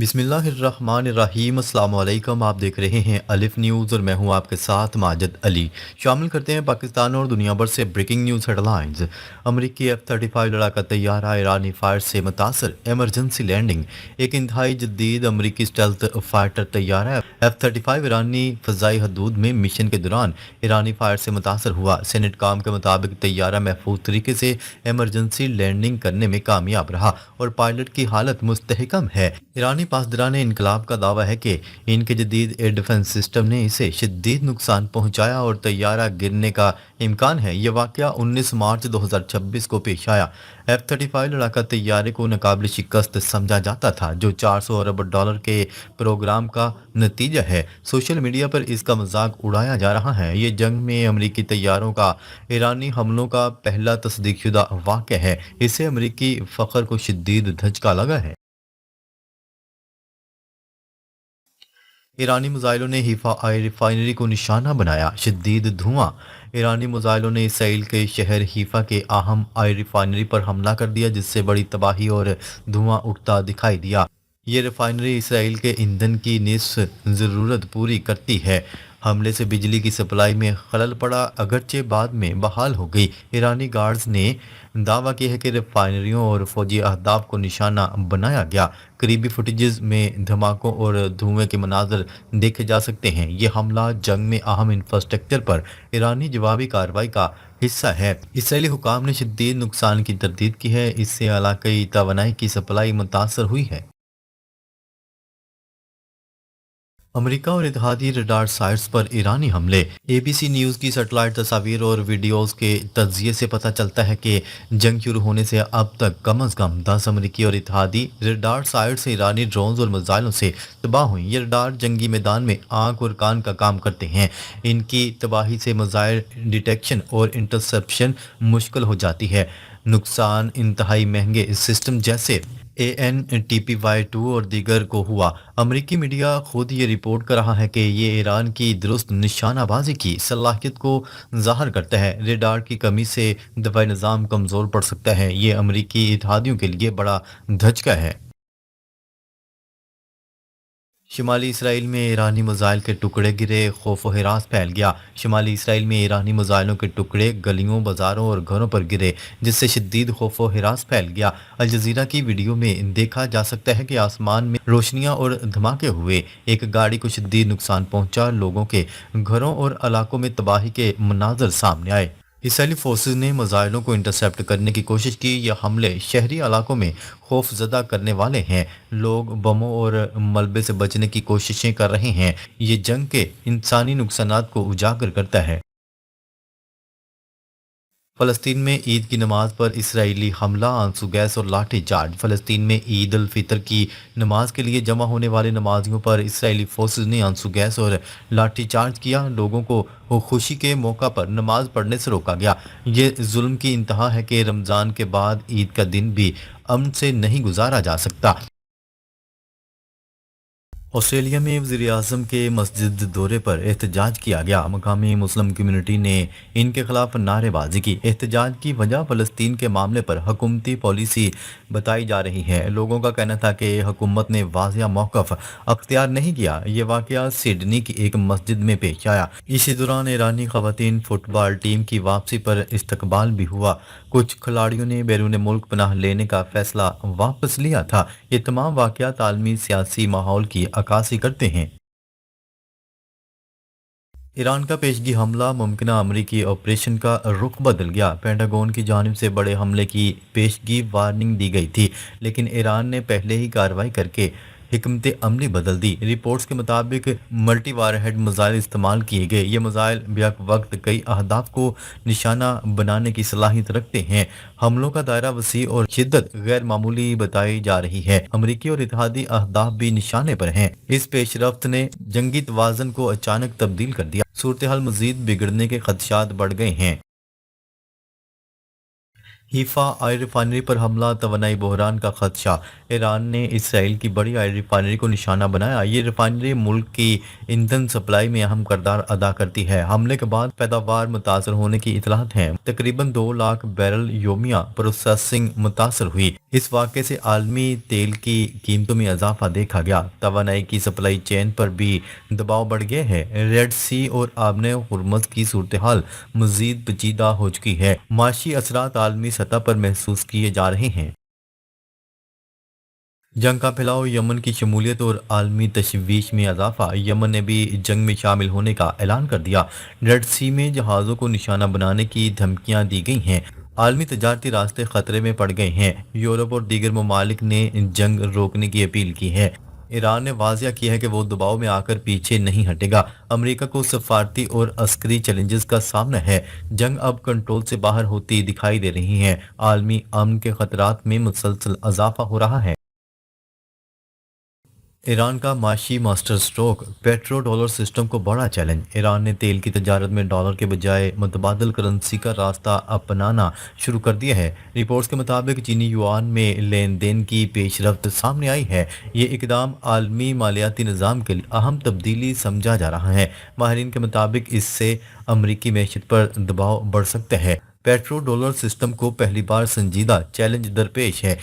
बिस्मिल्लाहिर्रहमानिर्रहीम अस्सलाम वालेकुम। आप देख रहे हैं अलिफ न्यूज़ और मैं हूं आपके साथ माजिद अली। शामिल करते हैं पाकिस्तान और दुनिया भर से ब्रेकिंग न्यूज़ हेडलाइंस। अमरीकी F-35 लड़ाका तैयारा ईरानी फायर से मुतासर, एमरजेंसी लैंडिंग। एक इंतहाई जदीद अमरीकी स्टेल्थ फाइटर तैयारा F-35 ईरानी फ़ज़ाई हदूद में मिशन के दौरान ईरानी फायर से मुतासर हुआ। सेनेट काम के मुताबिक तैयारा महफूज तरीके से एमरजेंसी लैंडिंग करने में कामयाब रहा और पायलट की हालत मुस्तहकम है। ईरानी पासदारान इनकलाब का दावा है कि इनके जदीद एयर डिफेंस सिस्टम ने इसे शदीद नुकसान पहुंचाया और तैयारा गिरने का इम्कान है। यह वाक़या 19 मार्च 2026 को पेश आया। F-35 लड़ाका तैयारे को नाकाबिल शिकस्त समझा जाता था, जो 400 अरब डॉलर के प्रोग्राम का नतीजा है। सोशल मीडिया पर इसका मजाक उड़ाया जा रहा है। ये जंग में अमरीकी तैयारों का ईरानी हमलों का पहला तस्दीकशुदा वाक़या है। इससे अमरीकी फ़ख्र को शदीद धचका लगा है। ईरानी मिज़ाइलों ने हीफा ऑयल रिफाइनरी को निशाना बनाया, शदीद धुआं। ईरानी मिज़ाइलों ने इसराइल के शहर हीफा के अहम ऑयल रिफाइनरी पर हमला कर दिया, जिससे बड़ी तबाही और धुआं उठता दिखाई दिया। ये रिफाइनरी इसराइल के ईंधन की निस्फ ज़रूरत पूरी करती है। हमले से बिजली की सप्लाई में खलल पड़ा, अगरचे बाद में बहाल हो गई। ईरानी गार्ड्स ने दावा किया है कि रिफाइनरियों और फौजी अहदाफ को निशाना बनाया गया। करीबी फुटेजेस में धमाकों और धुएं के मनाजर देखे जा सकते हैं। ये हमला जंग में अहम इंफ्रास्ट्रक्चर पर ईरानी जवाबी कार्रवाई का हिस्सा है। इसराइली हुकाम ने शदीद नुकसान की तरदीद की है। इससे इलाकाई तवानाई की सप्लाई मुतासर हुई है। अमेरिका और इत्तेहादी रडार साइट्स पर ईरानी हमले। एबीसी न्यूज़ की सैटेलाइट तस्वीर और वीडियोस के तज्जिए से पता चलता है कि जंग शुरू होने से अब तक कम अज़ कम 10 अमेरिकी और इत्तेहादी रडार साइट्स ईरानी ड्रोन्स और मिसाइलों से तबाह हुई। ये रडार जंगी मैदान में आंख और कान का काम करते हैं। इनकी तबाही से मिसाइल डिटेक्शन और इंटरसेप्शन मुश्किल हो जाती है। नुकसान इंतहाई महंगे इस सिस्टम जैसे AN/TPY-2 और दीगर को हुआ। अमरीकी मीडिया खुद ये रिपोर्ट कर रहा है कि ये ईरान की दुरुस्त निशानाबाजी की सलाहियत को ज़ाहिर करता है। रेडार की कमी से दफाई निज़ाम कमज़ोर पड़ सकता है। ये अमरीकी इत्तेहादियों के लिए बड़ा धचका है। शुमाली इसराइल में ईरानी मिसाइल के टुकड़े गिरे, खौफ व हिरास फैल गया। शुमाली इसराइल में ईरानी मिसाइलों के टुकड़े गलियों, बाजारों और घरों पर गिरे, जिससे शदीद खौफ व हिरास फैल गया। अल जज़ीरा की वीडियो में देखा जा सकता है कि आसमान में रोशनियां और धमाके हुए। एक गाड़ी को शदीद नुकसान पहुंचा। लोगों के घरों और इलाकों में तबाही के मनाजर सामने आए। इसराइली फोर्सेज ने मिसाइलों को इंटरसेप्ट करने की कोशिश की। यह हमले शहरी इलाकों में खौफ ज़दा करने वाले हैं। लोग बमों और मलबे से बचने की कोशिशें कर रहे हैं। ये जंग के इंसानी नुकसानात को उजागर करता है। फ़लस्तीन में ईद की नमाज पर इसराइली हमला, आंसू गैस और लाठी चार्ज। फ़लस्तीन में ईद उल फितर की नमाज के लिए जमा होने वाले नमाजियों पर इसराइली फोर्सेज ने आंसू गैस और लाठी चार्ज किया। लोगों को खुशी के मौका पर नमाज पढ़ने से रोका गया। ये जुल्म की इंतहा है कि रमज़ान के बाद ईद का दिन भी अमन से नहीं गुजारा जा सकता। ऑस्ट्रेलिया में वज़ीर-ए-आज़म के मस्जिद दौरे पर एहतजाज किया गया। मकामी मुस्लिम कम्युनिटी ने इनके खिलाफ नारेबाजी की। एहतजाज की वजह फ़लस्तीन के मामले पर हुकूमती पॉलिसी बताई जा रही है। लोगों का कहना था कि हुकूमत ने वाज़िया मौक़िफ़ अख्तियार नहीं किया। ये वाक़या सिडनी की एक मस्जिद में पेश आया। इसी दौरान ईरानी ख़वातीन फुटबॉल टीम की वापसी पर इस्तकबाल भी हुआ। कुछ खिलाड़ियों ने बैरून मुल्क पनाह लेने का फैसला वापस लिया था। ये तमाम वाक़यात आलमी सियासी माहौल की अक्कासी करते हैं। ईरान का पेशगी हमला, मुमकिन अमरीकी ऑपरेशन का रुख बदल गया। पेंटागन की जानिब से बड़े हमले की पेशगी वार्निंग दी गई थी, लेकिन ईरान ने पहले ही कार्रवाई करके हिकमत अमली बदल दी। रिपोर्ट्स के मुताबिक मल्टी वारहेड मिसाइल इस्तेमाल किए गए। ये मिसाइल बेक वक्त कई अहदाफ को निशाना बनाने की सलाहियत रखते हैं। हमलों का दायरा वसी और शिद्दत गैर मामूली बताई जा रही है। अमरीकी और इत्तेहादी अहदाफ भी निशाने पर हैं। इस पेशरफ्त ने जंगी तवाज़न को अचानक तब्दील कर दिया। सूरत हाल मजीद बिगड़ने के खदशात बढ़ गए हैं। हीफा ऑयल रिफाइनरी पर हमला, तवानाई बहरान का खदशा। ईरान ने इसराइल की बड़ी ऑयल रिफाइनरी को निशाना बनाया। ये रिफाइनरी मुल्क की ईंधन सप्लाई में अहम किरदार अदा करती है। हमले के बाद पैदावार मुतासर होने की इतलात हैं। तकरीबन 2 लाख बैरल योमिया प्रोसेसिंग मुतासर हुई। इस वाक़े से आलमी तेल की कीमतों में इजाफा देखा गया। तवानाई की सप्लाई चेन पर भी दबाव बढ़ गया है। रेड सी और आबने हुर्मुज़ की सूरत हाल मजीद पेचीदा हो चुकी है। माशी असरात आलमी सतह पर महसूस किए जा रहे हैं। जंग का फैलाव, यमन की शमूलियत और आलमी तशवीश में इजाफा। यमन ने भी जंग में शामिल होने का ऐलान कर दिया। रेड सी में जहाज़ों को निशाना बनाने की धमकियां दी गई हैं। आलमी तजारती रास्ते खतरे में पड़ गए हैं। यूरोप और दीगर ममालिक ने जंग रोकने की अपील की है। ईरान ने वाजिया किया है कि वो दबाव में आकर पीछे नहीं हटेगा। अमेरिका को सफारती और अस्करी चैलेंजेस का सामना है। जंग अब कंट्रोल से बाहर होती दिखाई दे रही है। आलमी अमन के खतरात में मुसलसल इजाफा हो रहा है। ईरान का माशी master stroke, petro dollar system को बड़ा चैलेंज। ईरान ने तेल की तजारत में डॉलर के बजाय मुतबादल करेंसी का रास्ता अपनाना शुरू कर दिया है। रिपोर्ट्स के मुताबिक चीनी युआन में लेन देन की पेशरफ्त सामने आई है। ये इकदाम आलमी मालियाती निज़ाम के लिए अहम तब्दीली समझा जा रहा है। माहिरीन के मुताबिक इससे अमरीकी मैशत पर दबाव बढ़ सकता है। पेट्रो डॉलर सिस्टम को पहली बार संजीदा चैलेंज दरपेश है।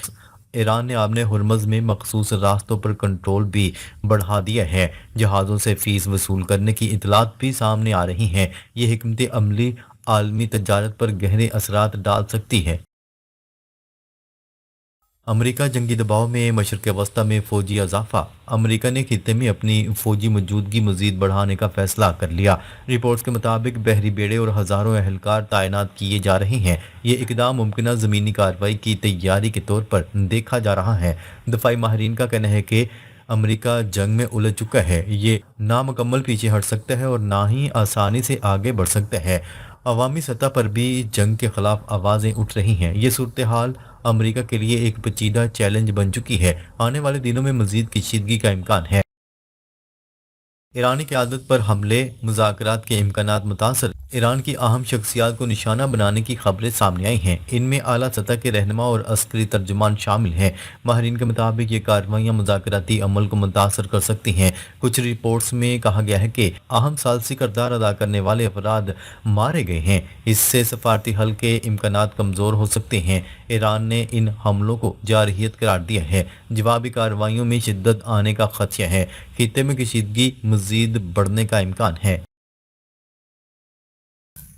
ईरान ने आपने हुर्मुज़ में मखसूस रास्तों पर कंट्रोल भी बढ़ा दिया है। जहाज़ों से फीस वसूल करने की इतलात भी सामने आ रही हैं। ये हिकमत अमली आलमी तजारत पर गहरे असरात डाल सकती है। अमेरिका जंगी दबाव में, मशरक़ वस्ती में फ़ौजी इजाफा। अमेरिका ने खित्ते में अपनी फ़ौजी मौजूदगी मज़ीद बढ़ाने का फैसला कर लिया। रिपोर्ट्स के मुताबिक बहरी बेड़े और हज़ारों एहलकार तैनात किए जा रहे हैं। ये इकदाम मुमकिन ज़मीनी कार्रवाई की तैयारी के तौर पर देखा जा रहा है। दफाई माहिरीन का कहना है कि अमेरिका जंग में उलझ चुका है। ये नामुकम्मल पीछे हट सकता है और ना ही आसानी से आगे बढ़ सकता है। अवामी सतह पर भी जंग के खिलाफ आवाज़ें उठ रही हैं। ये सूरत हाल अमेरिका के लिए एक पेचीदा चैलेंज बन चुकी है। आने वाले दिनों में मजीद कशीदगी का इम्कान है। ईरानी क़यादत पर हमले, मुज़ाकरात के इम्कानात मुतासर। ईरान की अहम शख्सियात को निशाना बनाने की खबरें सामने आई हैं। इनमें आला सतह के रहनुमा और अस्करी तर्जुमान शामिल हैं। माहिरीन के मुताबिक ये कार्रवाइयाँ मुज़ाकराती अमल को मुतासर कर सकती हैं। कुछ रिपोर्ट्स में कहा गया है कि अहम सालसी किरदार अदा करने वाले अफराद मारे गए हैं। इससे सफारती हल के इम्कानात कमज़ोर हो सकते हैं। ईरान ने इन हमलों को जारहियत करार दिया है। जवाबी कार्रवाइयों में शिद्दत आने का खदशा है। खित्ते में कशीदगी मजीद बढ़ने का इम्कान है।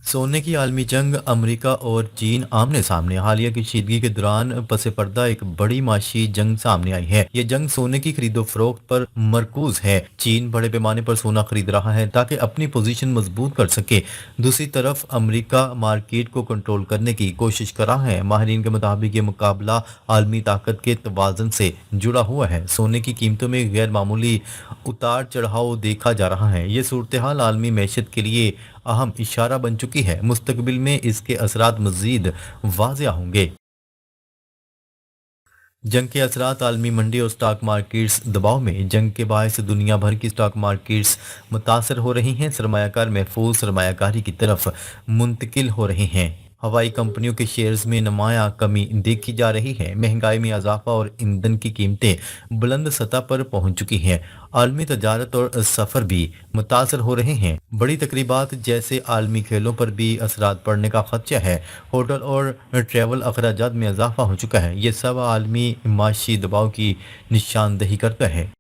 सोने की आलमी जंग, अमेरिका और चीन आमने सामने। हालिया कशीदगी के दौरान पसे पर्दा एक बड़ी माशी जंग सामने आई है। ये जंग सोने की खरीदो फरोख्त पर मरकूज है। चीन बड़े पैमाने पर सोना खरीद रहा है ताकि अपनी पोजीशन मजबूत कर सके। दूसरी तरफ अमेरिका मार्केट को कंट्रोल करने की कोशिश कर रहा है। माहिरीन के मुताबिक ये मुकाबला आलमी ताकत के तवाज़ुन से जुड़ा हुआ है। सोने की कीमतों में गैर मामूली उतार चढ़ाव देखा जा रहा है। ये सूरत हाल आलमी मैशत के लिए अहम इशारा बन चुकी है। मुस्तकबिल में इसके असरात मजीद वाज़ेह होंगे। जंग के असरात, आलमी मंडी और स्टॉक मार्केट्स दबाव में। जंग के बायस दुनिया भर की स्टॉक मार्केट्स मुतासर हो रही हैं। सरमायाकार महफूज सरमायाकारी की तरफ मुंतकिल हो रहे हैं। हवाई कंपनियों के शेयर्स में नुमाया कमी देखी जा रही है। महंगाई में इजाफा और ईंधन की कीमतें बुलंद सतह पर पहुंच चुकी हैं। आलमी तजारत और सफ़र भी मुतासर हो रहे हैं। बड़ी तकरीबात जैसे आलमी खेलों पर भी असरात पड़ने का खदशा है। होटल और ट्रैवल अखराजात में इजाफा हो चुका है। ये सब आलमी माशी दबाव की निशानदही करता है।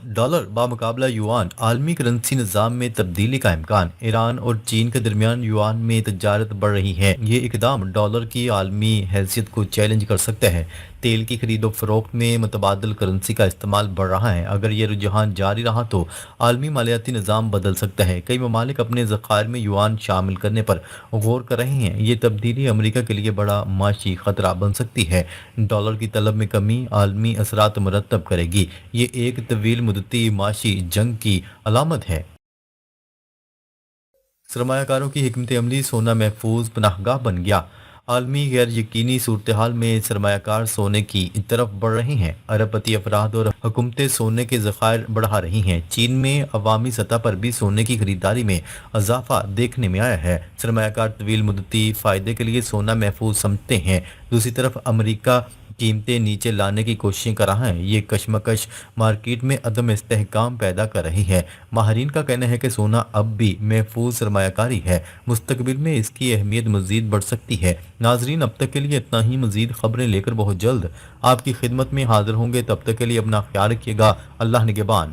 डॉलर बामुकाबला युआन, आलमी करेंसी निज़ाम में तब्दीली का इम्कान। ईरान और चीन के दरमियान युआन में तजारत बढ़ रही है। ये इकदाम डॉलर की आलमी हैसियत को चैलेंज कर सकता है। तेल की खरीदो फरोख्त में मुतबादल करेंसी का इस्तेमाल बढ़ रहा है। अगर ये रुझान जारी रहा तो आलमी मालियाती निज़ाम बदल सकता है। कई ममालिक अपने ज़खायर में युआन शामिल करने पर गौर कर रहे हैं। ये तब्दीली अमेरिका के लिए बड़ा माशी खतरा बन सकती है। डॉलर की तलब में कमी आलमी असरात मुरतब करेगी। ये एक तवील मुद्दती माशी जंग की अलामत है। सरमायाकारों की हिकमत अमली, सोना महफूज पनाहगाह बन गया। عالمی غیر یقینی صورتحال میں سرمایہ کار سونے کی طرف بڑھ رہے ہیں۔ ارب پتی افراد اور حکومتیں سونے کے ذخائر بڑھا رہی ہیں۔ چین میں عوامی سطح پر بھی سونے کی خریداری میں اضافہ دیکھنے میں آیا ہے۔ سرمایہ کار طویل مدتی فائدے کے لیے سونا محفوظ سمجھتے ہیں۔ دوسری طرف امریکہ قیمتیں نیچے لانے کی کوششیں کر رہا ہے۔ یہ کشمکش مارکیٹ میں عدم استحکام پیدا کر رہی ہے۔ ماہرین کا کہنا ہے کہ سونا اب بھی محفوظ سرمایہ کاری ہے۔ مستقبل میں اس کی اہمیت مزید بڑھ سکتی ہے۔ ناظرین، اب تک کے لیے اتنا ہی۔ مزید خبریں لے کر بہت جلد آپ کی خدمت میں حاضر ہوں گے۔ تب تک کے لیے اپنا خیال رکھیے گا۔ اللہ نگہبان۔